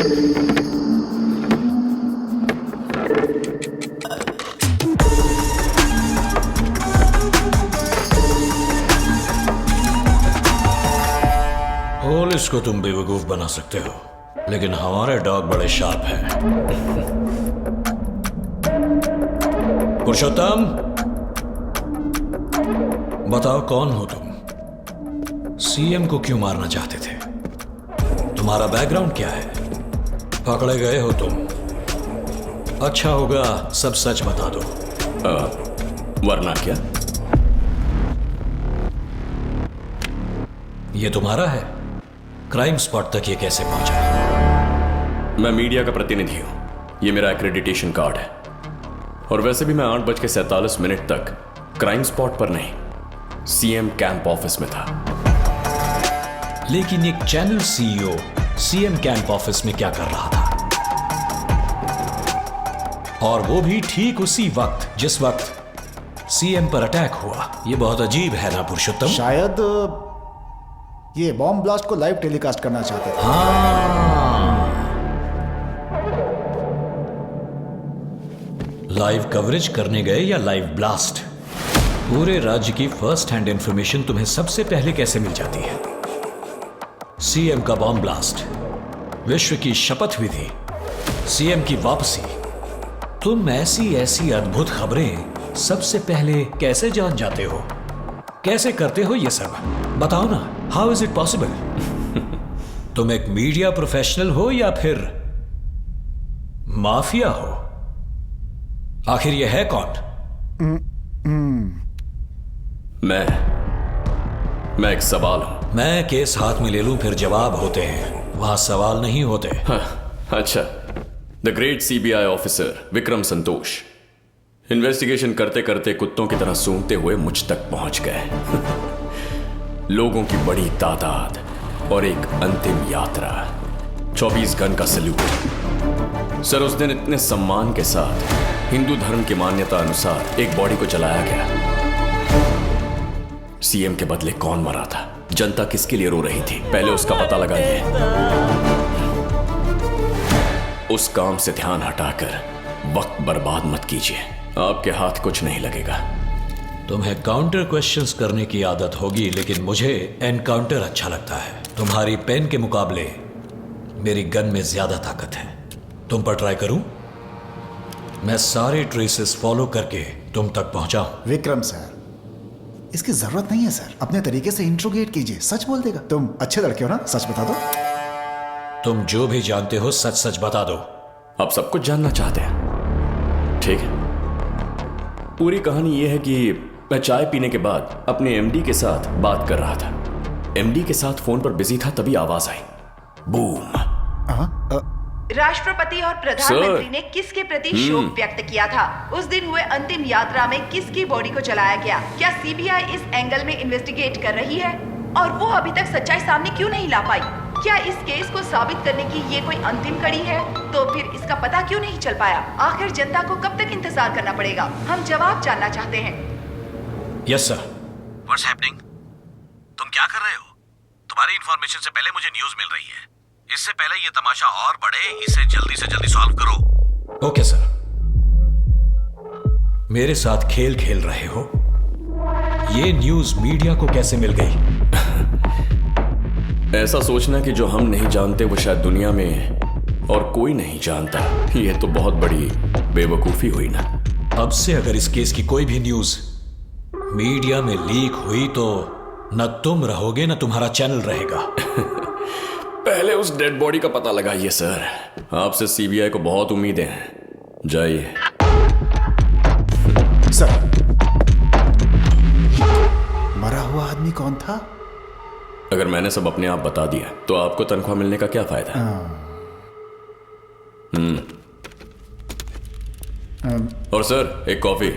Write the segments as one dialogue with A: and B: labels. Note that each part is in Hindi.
A: पुलिस को तुम बेवकूफ बना सकते हो, लेकिन हमारे डॉग बड़े शार्प हैं। पुरुषोत्तम, बताओ कौन हो तुम? सीएम को क्यों मारना चाहते थे? तुम्हारा बैकग्राउंड क्या है? पकड़े गए हो तुम। अच्छा होगा सब सच बता दो।
B: वरना क्या?
A: ये तुम्हारा है? क्राइम स्पॉट तक ये कैसे पहुंचा?
B: मैं मीडिया का प्रतिनिधि हूं। ये मेरा एक्रेडिटेशन कार्ड है। और वैसे भी मैं 8:47 तक क्राइम स्पॉट पर नहीं, सीएम कैंप ऑफिस में था।
A: लेकिन एक channel CEO CM camp office में क्या कर रहा था? और वो भी ठीक उसी वक्त जिस वक्त सीएम पर अटैक हुआ। ये बहुत अजीब है ना पुरुषोत्तम?
C: शायद ये बॉम्ब ब्लास्ट को लाइव टेलीकास्ट करना चाहते थे।
A: हाँ, लाइव कवरेज करने गए या लाइव ब्लास्ट? पूरे राज्य की फर्स्ट हैंड इंफॉर्मेशन तुम्हें सबसे पहले कैसे मिल जाती है? सीएम का बॉम्ब ब्लास्ट, विश्व की शपथ विधि, सीएम की वापसी। तुम ऐसी ऐसी अद्भुत खबरें सबसे पहले कैसे जान जाते हो? कैसे करते हो ये सब? बताओ ना, हाउ इज इट पॉसिबल? तुम एक मीडिया प्रोफेशनल हो या फिर माफिया हो? आखिर ये है कौन?
B: मैं एक सवाल हूं।
A: मैं केस हाथ में ले लूं फिर जवाब होते हैं, वहां सवाल नहीं होते।
B: हाँ, अच्छा। The great CBI officer Vikram Santosh investigation करते करते कुत्तों की तरह सूंघते हुए मुझ तक पहुंच गए। लोगों की बड़ी तादाद और एक अंतिम यात्रा। 24 गन का सल्यूट। सर, उस दिन इतने सम्मान के साथ हिंदू धर्म की मान्यता अनुसार एक बॉडी को जलाया गया। सीएम के बदले कौन मरा था? जनता किसके लिए रो रही थी? पहले उसका पता लगाइए। उस काम से ध्यान हटाकर वक्त बर्बाद मत कीजिए। आपके हाथ कुछ नहीं लगेगा।
A: तुम्हें काउंटर क्वेश्चंस करने की आदत होगी, लेकिन मुझे एनकाउंटर अच्छा लगता है। तुम्हारी पेन के मुकाबले मेरी गन में ज्यादा ताकत है। तुम पर ट्राई करूं? मैं सारे ट्रेसेस फॉलो करके तुम तक पहुंचाऊं।
C: विक्रम सर, इसकी जरूरत नहीं है सर। अपने तरीके से इंट्रोगेट कीजिए, सच बोल देगा। तुम अच्छे लड़के हो ना, सच बता दो।
A: तुम जो भी जानते हो सच सच बता दो।
B: आप सब कुछ जानना चाहते हैं? ठीक है। पूरी कहानी यह है कि मैं चाय पीने के बाद अपने एमडी के साथ बात कर रहा था। एमडी के साथ फोन पर बिजी था, तभी आवाज आई, बूम।
D: राष्ट्रपति और प्रधानमंत्री ने किसके प्रति शोक व्यक्त किया था? उस दिन हुए अंतिम यात्रा में किसकी बॉडी को जलाया गया? क्या सीबीआई इस एंगल में इन्वेस्टिगेट कर रही है? और वो अभी तक सच्चाई सामने क्यों नहीं ला पाई? क्या इस केस को साबित करने की ये कोई अंतिम कड़ी है? तो फिर इसका पता क्यों नहीं चल पाया? आखिर जनता को कब तक इंतजार करना पड़ेगा? हम जवाब जानना चाहते हैं।
A: Yes sir.
E: What's happening? तुम क्या कर रहे हो? तुम्हारी इंफॉर्मेशन से पहले मुझे न्यूज मिल रही है। इससे पहले ये तमाशा और बढ़े, इसे जल्दी से जल्दी सॉल्व करो।
A: Okay sir. मेरे साथ खेल खेल रहे हो? ये न्यूज मीडिया को कैसे मिल गई?
B: ऐसा सोचना कि जो हम नहीं जानते वो शायद दुनिया में और कोई नहीं जानता, ये तो बहुत बड़ी बेवकूफी हुई ना।
A: अब से अगर इस केस की कोई भी न्यूज मीडिया में लीक हुई तो न तुम रहोगे न तुम्हारा चैनल रहेगा।
B: पहले उस डेड बॉडी का पता लगाइए सर। आपसे सीबीआई को बहुत उम्मीदें हैं। जाइए।
C: सर, मरा हुआ आदमी कौन था?
B: अगर मैंने सब अपने आप बता दिया तो आपको तनख्वाह मिलने का क्या फायदा? और सर, एक कॉफी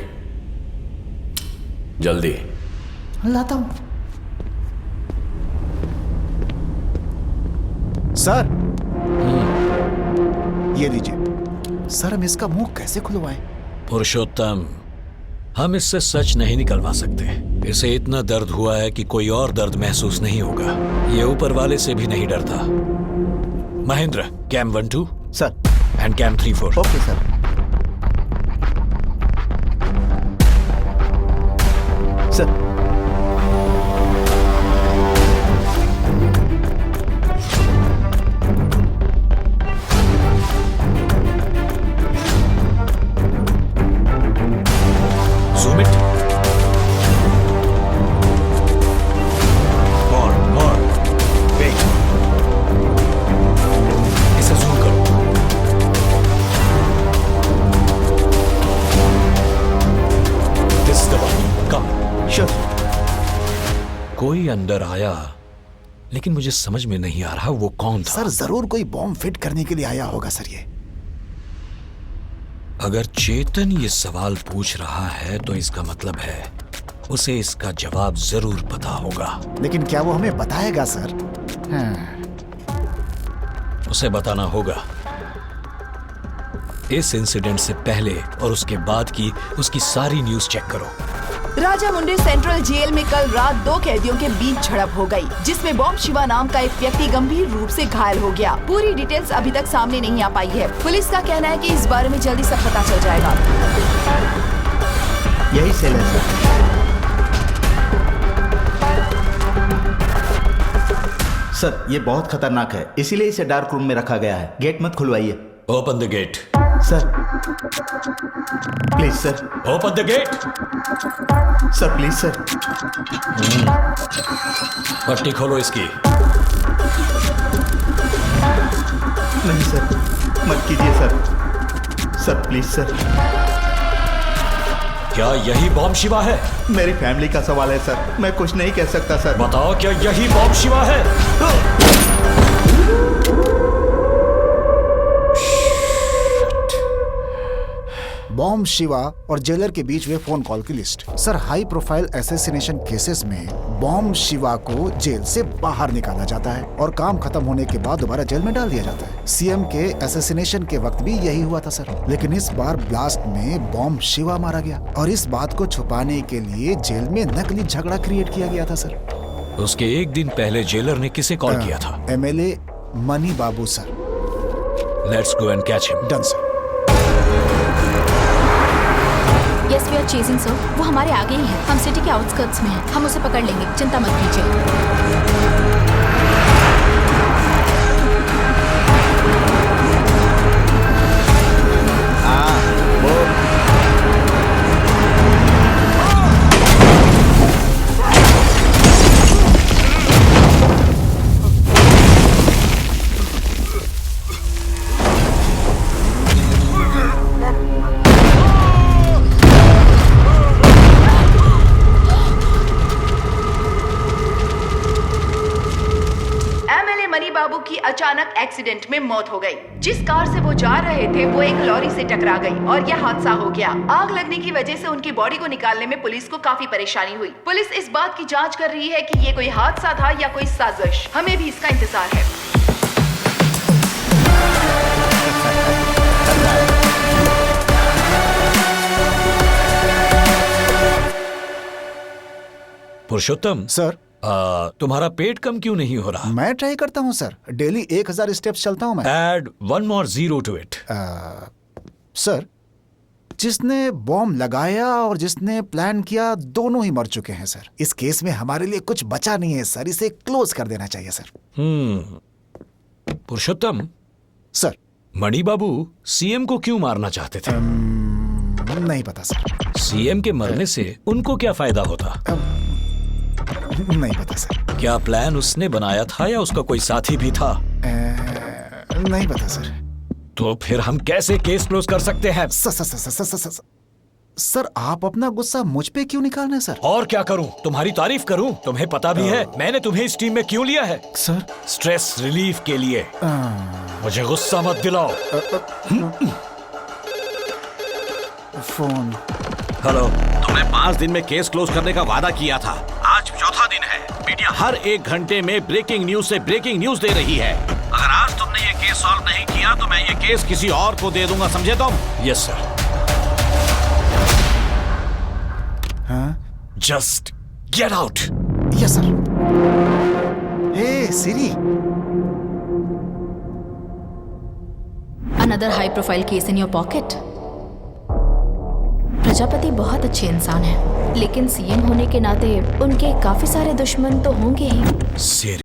B: जल्दी।
C: लाता हूं। सर, ये लीजिए। सर, हम इसका मुंह कैसे खुलवाएं?
A: पुरुषोत्तम, हम इससे सच नहीं निकलवा सकते। इसे इतना दर्द हुआ है कि कोई और दर्द महसूस नहीं होगा। ये ऊपर वाले से भी नहीं डरता। Mahendra, cam 1-2
F: sir.
A: And cam 3-4।
F: Okay sir. Sir.
A: Zoom it. More. Wait. इसे zoom करो। This is the one. Come.
F: Sure.
A: कोई अंदर आया, लेकिन मुझे समझ में नहीं आ रहा वो कौन था।
C: सर जरूर कोई बॉम्ब फिट करने के लिए आया होगा सर ये।
A: अगर चेतन ये सवाल पूछ रहा है तो इसका मतलब है उसे इसका जवाब जरूर पता होगा।
C: लेकिन क्या वो हमें बताएगा सर?
A: उसे बताना होगा। इस इंसिडेंट से पहले और उसके बाद की उसकी सारी न्यूज़ चेक करो।
D: राजामुंडी सेंट्रल जेल में कल रात 2 कैदियों के बीच झड़प हो गई, जिसमें बॉम्ब शिवा नाम का एक व्यक्ति गंभीर रूप से घायल हो गया। पूरी डिटेल्स अभी तक सामने नहीं आ पाई है। पुलिस का कहना है कि इस बारे में जल्दी सब पता चल जाएगा।
F: यही सेल है सर। सर ये बहुत खतरनाक है, इसीलिए इसे डार्क रूम में रखा गया है। गेट मत खुलवाइए।
A: Open the gate.
F: Sir please sir.
A: Open the gate.
F: Sir please sir.
A: पट्टी खोलो इसकी।
F: नहीं सर, मत कीजिए सर। Sir please sir.
A: क्या यही बॉम्ब शिवा है?
F: मेरी फैमिली का सवाल है सर, मैं कुछ नहीं कह सकता सर।
A: बताओ क्या यही बॉम्ब शिवा है?
C: बॉम्ब शिवा और जेलर के बीच हुए फोन कॉल की list. Sir high profile assassination cases में बॉम्ब शिवा को जेल से बाहर निकाला जाता है और काम खत्म होने के बाद दोबारा जेल में डाल दिया जाता है। सीएम के असैसिनेशन के वक्त भी यही हुआ था सर, लेकिन इस बार ब्लास्ट में बॉम्ब शिवा मारा गया और इस बात को छुपाने के लिए जेल में नकली झगड़ा क्रिएट किया गया था सर।
A: उसके एक दिन पहले जेलर ने किसे कॉल किया था?
C: MLA Mani Babu sir.
A: Let's go and catch him.
C: Done sir.
G: Yes we are chasing sir. वो हमारे आगे ही है। हम सिटी के आउटस्कर्ट्स में हैं। हम उसे पकड़ लेंगे, चिंता मत कीजिए।
D: बाबू की अचानक एक्सीडेंट में मौत हो गई। जिस कार से वो जा रहे थे वो एक लॉरी से टकरा गई और यह हादसा हो गया। आग लगने की वजह से उनकी बॉडी को निकालने में पुलिस को काफी परेशानी हुई। पुलिस इस बात की जांच कर रही है कि ये कोई हादसा था या कोई साजिश। हमें भी इसका इंतजार है।
A: पुरुषोत्तम
C: सर।
A: तुम्हारा पेट कम क्यों नहीं हो रहा?
C: मैं ट्राई करता हूँ सर, डेली 1000 स्टेप्स चलता हूँ मैं।
A: Add 1 more zero to it.
C: Sir, जिसने बॉम्ब लगाया और जिसने प्लान किया दोनों ही मर चुके हैं सर। इस केस में हमारे लिए कुछ बचा नहीं है सर, इसे क्लोज कर देना चाहिए सर।
A: पुरुषोत्तम
C: सर,
A: मणि बाबू सीएम को क्यों मारना चाहते थे?
C: नहीं पता सर।
A: सीएम के मरने से उनको क्या फायदा होता?
C: नहीं पता सर।
A: क्या प्लान उसने बनाया था या उसका कोई साथी भी था?
C: नहीं पता सर।
A: तो फिर हम कैसे केस क्लोज कर सकते हैं?
C: सर आप अपना गुस्सा मुझ पे क्यों निकाल रहे हैं सर?
A: और क्या करूं? तुम्हारी तारीफ करूं? तुम्हें पता भी है मैंने तुम्हें इस टीम में क्यों लिया है?
C: सर
A: स्ट्रेस रिलीफ के लिए। मुझे गुस्सा मत दिलाओ।
C: फोन।
A: हेलो।
E: तुमने 5 दिन में केस क्लोज करने का वादा किया था। आज चौथा दिन है। मीडिया हर 1 घंटे में ब्रेकिंग न्यूज से ब्रेकिंग न्यूज दे रही है। अगर आज तुमने ये केस सॉल्व नहीं किया तो मैं ये केस किसी और को दे दूंगा, समझे तुम?
A: Yes sir.
C: हाँ?
A: Just get out.
C: Yes sir. Hey Siri.
G: another high profile case in your pocket. Prajapati बहुत अच्छे इंसान हैं, लेकिन सीएम होने के नाते उनके काफी सारे दुश्मन तो होंगे ही।